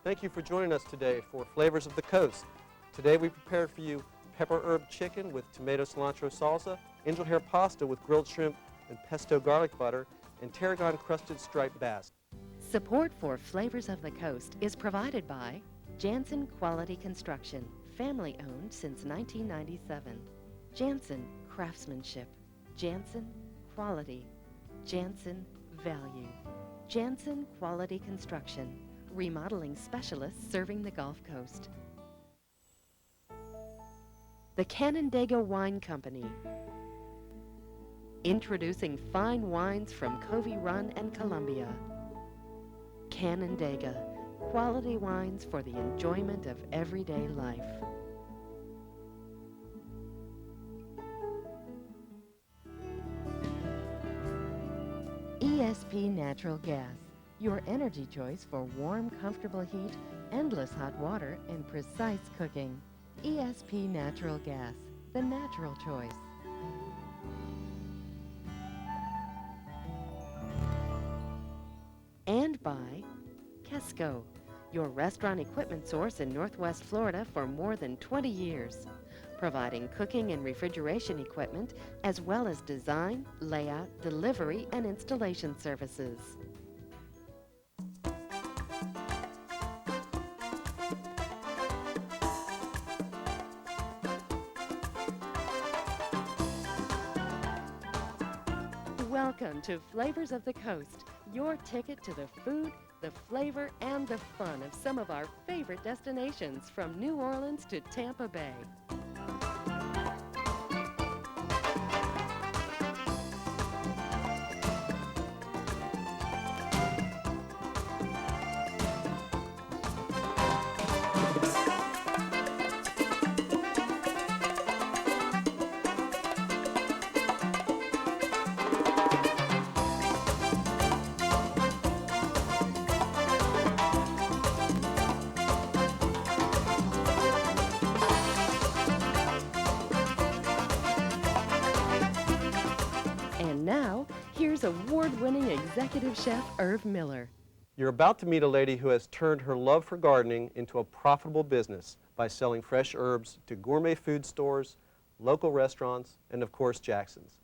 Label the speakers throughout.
Speaker 1: Thank you for joining us today for Flavors of the Coast. Today we prepared for you pepper herb chicken with tomato cilantro salsa, angel hair pasta with grilled shrimp and pesto garlic butter, and tarragon crusted striped bass.
Speaker 2: Support for Flavors of the Coast is provided by Jansen Quality Construction, family owned since 1997. Jansen Craftsmanship, Jansen Quality, Jansen Value. Jansen Quality Construction, remodeling specialists serving the Gulf Coast. The Canandaigua Wine Company, introducing fine wines from Covey Run and Columbia. Canandaigua, quality wines for the enjoyment of everyday life. ESP Natural Gas, your energy choice for warm, comfortable heat, endless hot water, and precise cooking. ESP Natural Gas, the natural choice. And by Kesco, your restaurant equipment source in Northwest Florida for more than 20 years, providing cooking and refrigeration equipment as well as design, layout, delivery, and installation services. Welcome to Flavors of the Coast, your ticket to the food, the flavor, and the fun of some of our favorite destinations from New Orleans to Tampa Bay. And now, here's award-winning executive chef Irv Miller.
Speaker 1: You're about to meet a lady who has turned her love for gardening into a profitable business by selling fresh herbs to gourmet food stores, local restaurants, and of course Jackson's.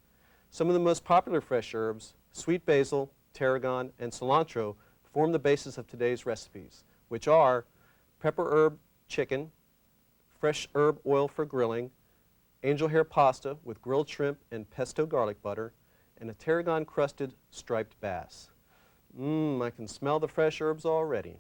Speaker 1: Some of the most popular fresh herbs, sweet basil, tarragon, and cilantro, form the basis of today's recipes, which are pepper herb chicken, fresh herb oil for grilling, angel hair pasta with grilled shrimp and pesto garlic butter, and a tarragon crusted striped bass. I can smell the fresh herbs already.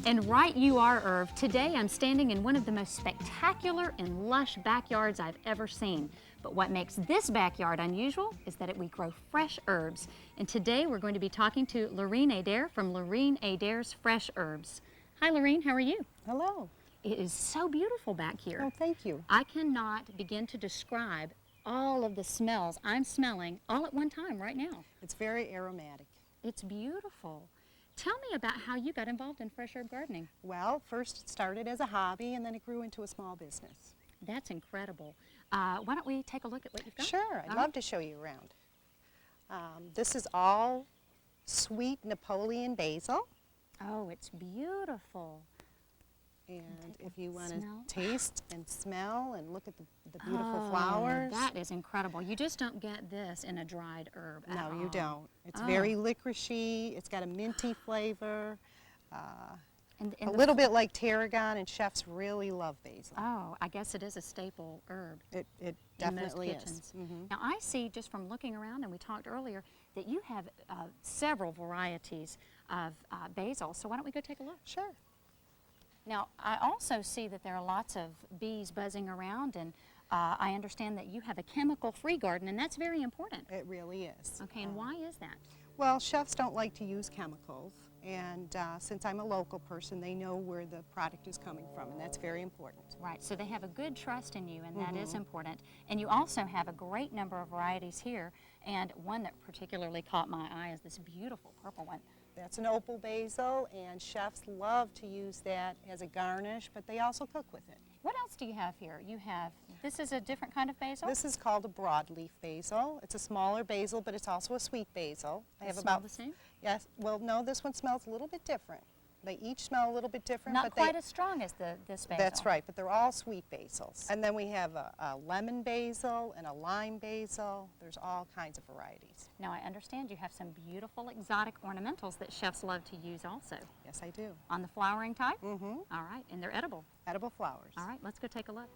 Speaker 3: And right you are, Irv. Today I'm standing in one of the most spectacular and lush backyards I've ever seen. But what makes this backyard unusual is that we grow fresh herbs. And today we're going to be talking to Lorene Adair from Lorene Adair's Fresh Herbs. Hi Lorene, how are you?
Speaker 4: Hello.
Speaker 3: It is so beautiful back here.
Speaker 4: Oh, thank you.
Speaker 3: I cannot begin to describe all of the smells I'm smelling all at one time right now.
Speaker 4: It's very aromatic.
Speaker 3: It's beautiful. Tell me about how you got involved in fresh herb gardening.
Speaker 4: Well, first it started as a hobby and then it grew into a small business.
Speaker 3: That's incredible. Why don't we take a look at what you've got?
Speaker 4: Sure, I'd love to show you around. This is all sweet Napoleon basil.
Speaker 3: Oh, it's beautiful.
Speaker 4: And if you want to
Speaker 3: smell.
Speaker 4: taste and smell and look at the beautiful flowers.
Speaker 3: That is incredible. You just don't get this in a dried herb at all.
Speaker 4: No, you don't. It's very licoricey. It's got a minty flavor.
Speaker 3: And
Speaker 4: a little bit like tarragon, and chefs really love basil.
Speaker 3: Oh, I guess it is a staple herb.
Speaker 4: It
Speaker 3: in most
Speaker 4: definitely is.
Speaker 3: kitchens. Now I see just from looking around, and we talked earlier, that you have several varieties of basil. So why don't we go take a look?
Speaker 4: Sure.
Speaker 3: Now I also see that there are lots of bees buzzing around, and I understand that you have a chemical-free garden, and that's very important.
Speaker 4: It really is.
Speaker 3: Okay, and why is that?
Speaker 4: Well, chefs don't like to use chemicals, and since I'm a local person, they know where the product is coming from, and that's very important.
Speaker 3: Right, so they have a good trust in you, and that is important. And you also have a great number of varieties here, and one that particularly caught my eye is this beautiful purple one.
Speaker 4: That's an opal basil, and chefs love to use that as a garnish, but they also cook with it.
Speaker 3: What else do you have here? You have, this is a different kind of basil?
Speaker 4: This is called a broadleaf basil. It's a smaller basil, but it's also a sweet basil.
Speaker 3: Does it smell the same?
Speaker 4: Yes. Well, no, this one smells a little bit different. They each smell a little bit different.
Speaker 3: Not
Speaker 4: but
Speaker 3: quite as strong as this basil.
Speaker 4: That's right, but they're all sweet basils. And then we have a lemon basil and a lime basil. There's all kinds of varieties.
Speaker 3: Now I understand you have some beautiful exotic ornamentals that chefs love to use also.
Speaker 4: Yes, I do.
Speaker 3: On the flowering type?
Speaker 4: Mm-hmm.
Speaker 3: All right, and they're edible.
Speaker 4: Edible flowers.
Speaker 3: All right, let's go take a look.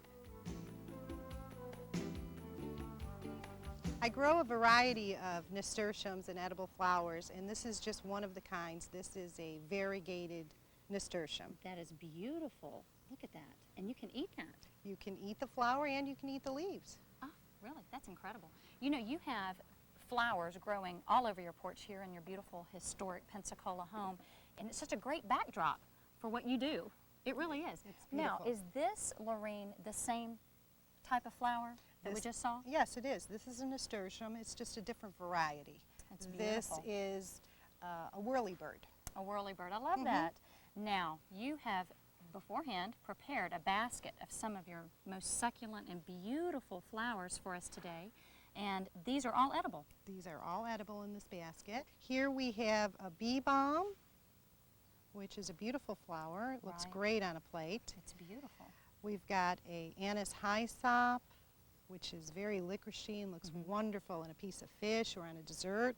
Speaker 4: I grow a variety of nasturtiums and edible flowers, and this is just one of the kinds. This is a variegated nasturtium.
Speaker 3: That is beautiful. Look at that. And you can eat that.
Speaker 4: You can eat the flower and you can eat the leaves.
Speaker 3: Oh, really? That's incredible. You know, you have flowers growing all over your porch here in your beautiful historic Pensacola home, and it's such a great backdrop for what you do. It really is.
Speaker 4: It's
Speaker 3: now,
Speaker 4: beautiful.
Speaker 3: is this, Lorraine, the same type of flower that we just saw?
Speaker 4: Yes, it is. This is a nasturtium. It's just a different variety.
Speaker 3: That's
Speaker 4: This
Speaker 3: beautiful.
Speaker 4: is a whirlybird.
Speaker 3: A whirlybird. I love that. Now, you have beforehand prepared a basket of some of your most succulent and beautiful flowers for us today, and these are all edible.
Speaker 4: These are all edible in this basket. Here we have a bee balm, which is a beautiful flower. It looks
Speaker 3: Right.
Speaker 4: great on a plate.
Speaker 3: It's beautiful.
Speaker 4: We've got a anise hyssop, which is very licoricey and looks wonderful in a piece of fish or on a dessert.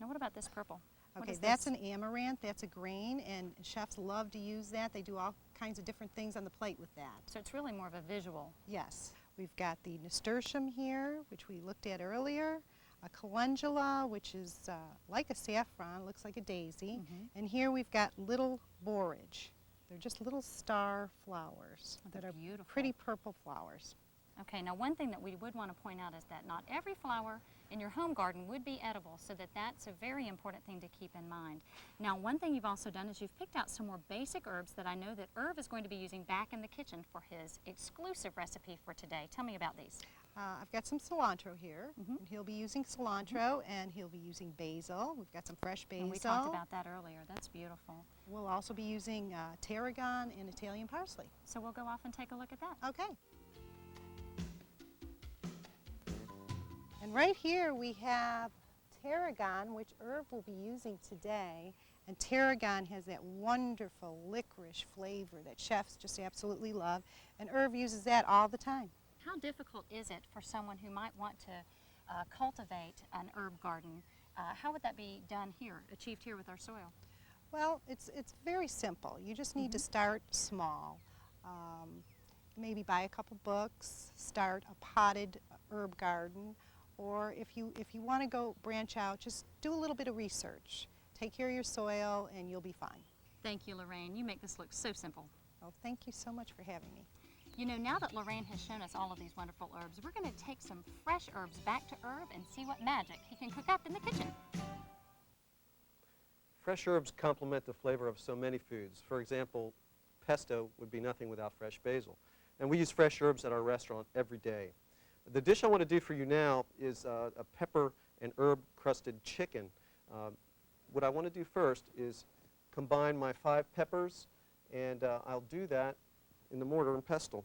Speaker 3: Now, what about this purple? What
Speaker 4: Okay,
Speaker 3: is
Speaker 4: that's
Speaker 3: this?
Speaker 4: an amaranth. That's a grain, and chefs love to use that. They do all kinds of different things on the plate with that.
Speaker 3: So it's really more of a visual.
Speaker 4: Yes. We've got the nasturtium here, which we looked at earlier, a calendula, which is like a saffron, looks like a daisy, and here we've got little borage. They're just little star flowers
Speaker 3: Oh,
Speaker 4: that
Speaker 3: they're
Speaker 4: are
Speaker 3: beautiful.
Speaker 4: pretty purple flowers.
Speaker 3: Okay, now one thing that we would want to point out is that not every flower in your home garden would be edible, so that's a very important thing to keep in mind. Now, one thing you've also done is you've picked out some more basic herbs that I know that Irv is going to be using back in the kitchen for his exclusive recipe for today. Tell me about these.
Speaker 4: I've got some cilantro here, and he'll be using cilantro, and he'll be using basil. We've got some fresh basil.
Speaker 3: And we talked about that earlier. That's beautiful.
Speaker 4: We'll also be using tarragon and Italian parsley.
Speaker 3: So we'll go off and take a look at that.
Speaker 4: Okay. And right here we have tarragon, which Irv will be using today. And tarragon has that wonderful licorice flavor that chefs just absolutely love. And Irv uses that all the time.
Speaker 3: How difficult is it for someone who might want to cultivate an herb garden? How would that be done here, achieved here with our soil?
Speaker 4: Well, it's very simple. You just need to start small. Maybe buy a couple books, start a potted herb garden, or if you want to go branch out, just do a little bit of research. Take care of your soil and you'll be fine.
Speaker 3: Thank you, Lorraine. You make this look so simple.
Speaker 4: Well, thank you so much for having me.
Speaker 3: You know, now that Lorraine has shown us all of these wonderful herbs, we're going to take some fresh herbs back to Irv and see what magic he can cook up in the kitchen.
Speaker 1: Fresh herbs complement the flavor of so many foods. For example, pesto would be nothing without fresh basil. And we use fresh herbs at our restaurant every day. The dish I want to do for you now is a pepper and herb crusted chicken. What I want to do first is combine my 5 peppers, and I'll do that in the mortar and pestle.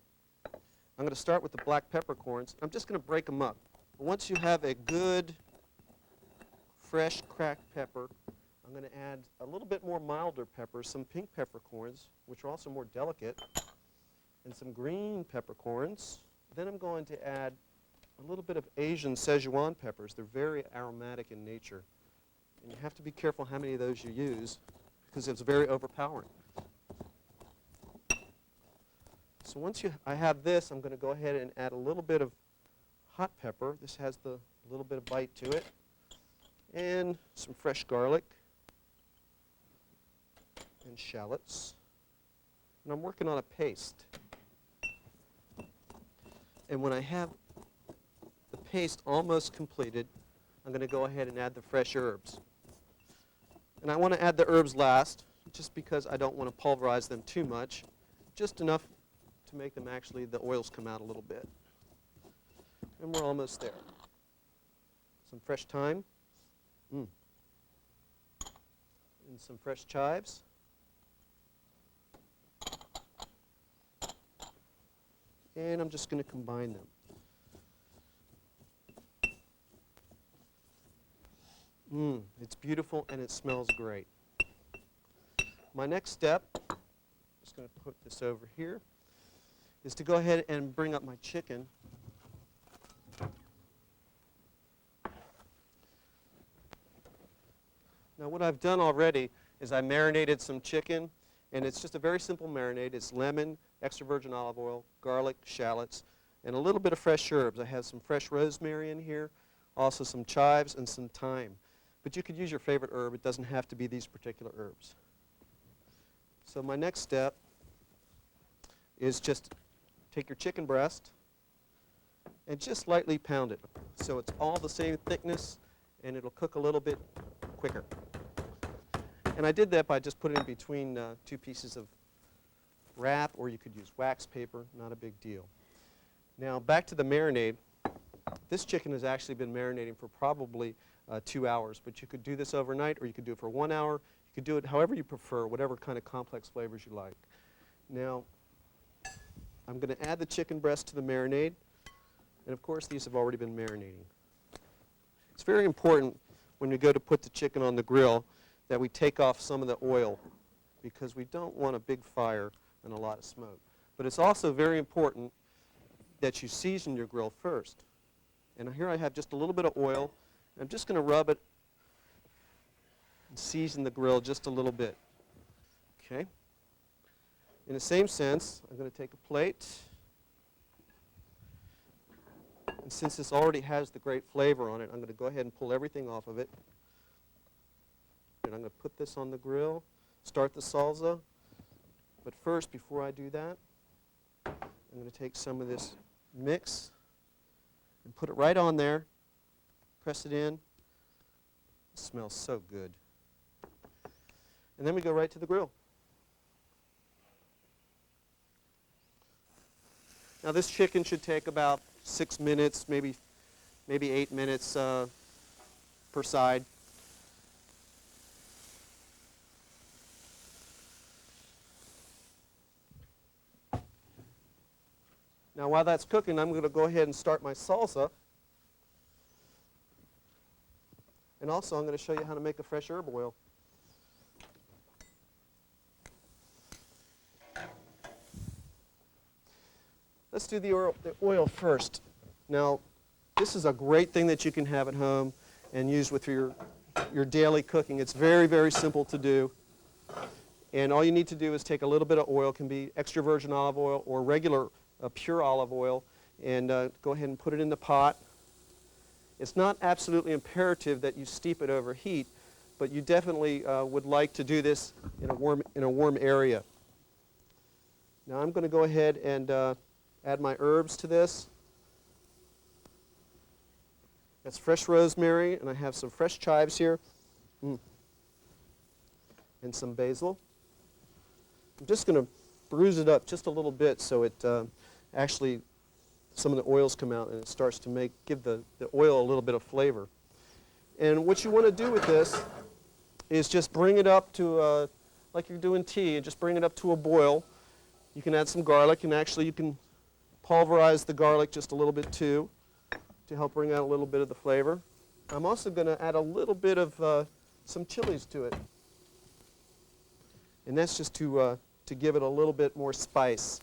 Speaker 1: I'm going to start with the black peppercorns. I'm just going to break them up. Once you have a good, fresh cracked pepper, I'm going to add a little bit more milder pepper, some pink peppercorns, which are also more delicate, and some green peppercorns. Then I'm going to add a little bit of Asian Szechuan peppers. They're very aromatic in nature. And you have to be careful how many of those you use because it's very overpowering. So once I have this, I'm going to go ahead and add a little bit of hot pepper. This has the little bit of bite to it. And some fresh garlic and shallots. And I'm working on a paste. And when I have the paste almost completed, I'm going to go ahead and add the fresh herbs. And I want to add the herbs last, just because I don't want to pulverize them too much, just enough to make them actually, the oils come out a little bit. And we're almost there. Some fresh thyme. And some fresh chives. And I'm just going to combine them. It's beautiful and it smells great. My next step, just going to put this over here, is to go ahead and bring up my chicken. Now what I've done already is I marinated some chicken, and it's just a very simple marinade. It's lemon, extra virgin olive oil, garlic, shallots, and a little bit of fresh herbs. I have some fresh rosemary in here, also some chives and some thyme. But you could use your favorite herb. It doesn't have to be these particular herbs. So my next step is just take your chicken breast and just lightly pound it so it's all the same thickness and it'll cook a little bit quicker. And I did that by just putting it in between two pieces of wrap, or you could use wax paper, not a big deal. Now back to the marinade. This chicken has actually been marinating for probably 2 hours, but you could do this overnight or you could do it for 1 hour. You could do it however you prefer, whatever kind of complex flavors you like. Now, I'm going to add the chicken breast to the marinade, and of course these have already been marinating. It's very important when we go to put the chicken on the grill that we take off some of the oil because we don't want a big fire and a lot of smoke. But it's also very important that you season your grill first. And here I have just a little bit of oil. I'm just going to rub it and season the grill just a little bit. Okay? In the same sense, I'm going to take a plate. And since this already has the great flavor on it, I'm going to go ahead and pull everything off of it. And I'm going to put this on the grill, start the salsa. But first, before I do that, I'm going to take some of this mix and put it right on there, press it in. It smells so good. And then we go right to the grill. Now this chicken should take about 6 minutes, maybe 8 minutes per side. Now while that's cooking, I'm going to go ahead and start my salsa. And also I'm going to show you how to make a fresh herb oil. Let's do the oil first. Now, this is a great thing that you can have at home and use with your daily cooking. It's very, very simple to do. And all you need to do is take a little bit of oil, can be extra virgin olive oil or regular pure olive oil, and go ahead and put it in the pot. It's not absolutely imperative that you steep it over heat, but you definitely would like to do this in a warm area. Now I'm going to go ahead and add my herbs to this. That's fresh rosemary, and I have some fresh chives here, and some basil. I'm just going to bruise it up just a little bit so it actually, some of the oils come out and it starts to give the oil a little bit of flavor. And what you want to do with this is just bring it up to, like you're doing tea, and just bring it up to a boil. You can add some garlic, and actually you can pulverize the garlic just a little bit too to help bring out a little bit of the flavor. I'm also going to add a little bit of some chilies to it. And that's just to give it a little bit more spice.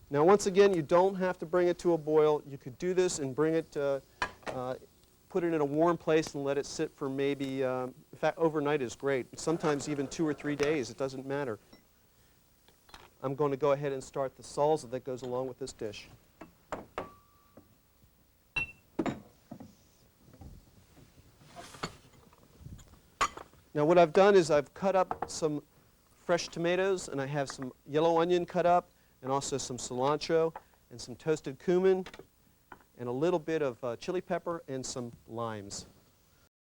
Speaker 1: Now once again, you don't have to bring it to a boil. You could do this and bring it, put it in a warm place and let it sit for maybe, in fact overnight is great. Sometimes even 2 or 3 days, it doesn't matter. I'm going to go ahead and start the salsa that goes along with this dish. Now what I've done is I've cut up some fresh tomatoes, and I have some yellow onion cut up, and also some cilantro, and some toasted cumin, and a little bit of chili pepper, and some limes.